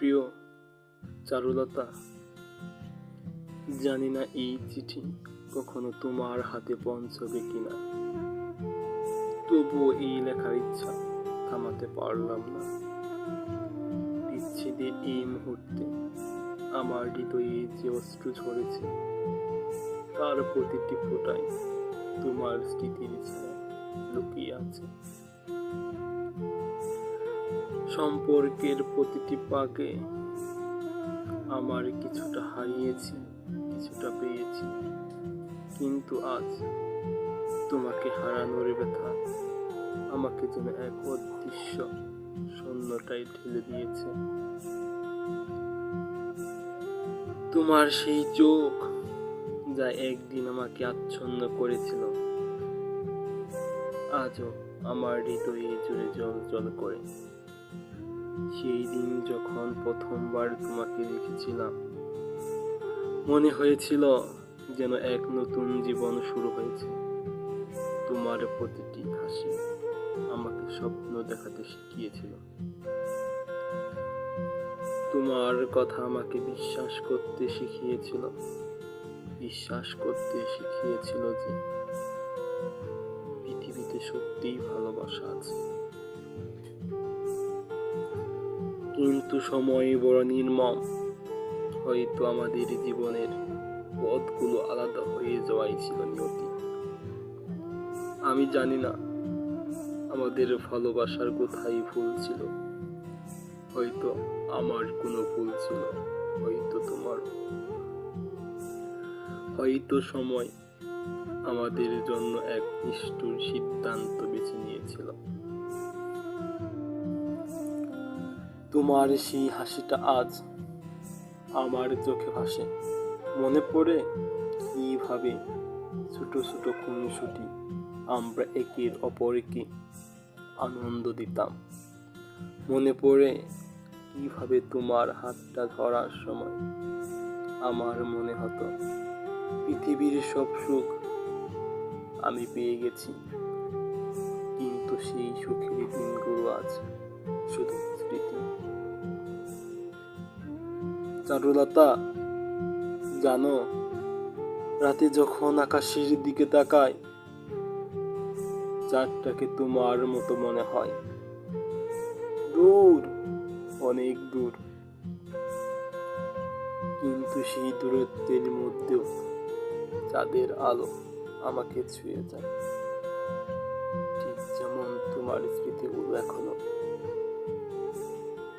প্রিয় চারুলতা, জানি না এই চিঠি কখনো তোমার হাতে পৌঁছবে কিনা, তবুও এই লেখার ইচ্ছা থামাতে পারলাম না। বিচ্ছেদের এই মুহূর্তে আমার হৃদয়ে যে অশ্রু ঝরেছে, তার প্রতিটি ফোঁটায় তোমার স্মৃতির ছায়া লুকিয়ে আছে। সম্পর্কের প্রতিটি পাকে আমার কিছুটা হারিয়েছি, কিছুটা পেয়েছি, কিন্তু আজ তোমাকে হারানোর ব্যথা আমাকে যেন এক অদৃশ্য শূন্যতায় ঠেলে দিয়েছে। তোমার সেই চোখ যা একদিন আমাকে আচ্ছন্ন করেছিল, আজও আমার হৃদয়ে জুড়ে জল জল করে। সেই দিন যখন প্রথমবার তোমাকে দেখেছিলাম, মনে হয়েছিল যেন এক নতুন জীবন শুরু হয়েছে। তোমার প্রতিটি হাসি আমাকে স্বপ্ন দেখাতে শিখিয়েছিল। তোমার কথা আমাকে বিশ্বাস করতে শিখিয়েছিল যে পৃথিবীতে সত্যিই ভালোবাসা আছে। কিন্তু সময় বড় নির্মম, হয়তো আমাদের জীবনের পথগুলো আলাদা হয়ে যাওয়াই ছিল নিয়তি। আমি জানি না আমাদের ভালোবাসার কোথায় ভুল ছিল, হয়তো আমার কোনো ভুল ছিল, হয়তো তোমার, হয়তো সময় আমাদের জন্য এক নিষ্ঠুর সিদ্ধান্ত বেছে নিয়েছিল। তোমার সেই হাসিটা আজ আমার চোখে ভাসে। মনে পড়ে কিভাবে ছোট ছোট খুনসুটি আমরা একের অপরকে আনন্দ দিতাম। মনে পড়ে কিভাবে তোমার হাতটা ধরার সময় আমার মনে হতো পৃথিবীর সব সুখ আমি পেয়ে গেছি, কিন্তু সেই সুখের দিনগুলো আছে শুধু স্মৃতি। চারুলতা, জানো, রাতে যখন আকাশের দিকে তাকাই, চাঁদটাকে তোমার মতো মনে হয়, দূর, অনেক দূর। কিন্তু সেই দূরত্বের মধ্যেও চাঁদের আলো আমাকে ছুঁয়ে যায়, ঠিক যেমন তোমার স্মৃতিগুলো এখনো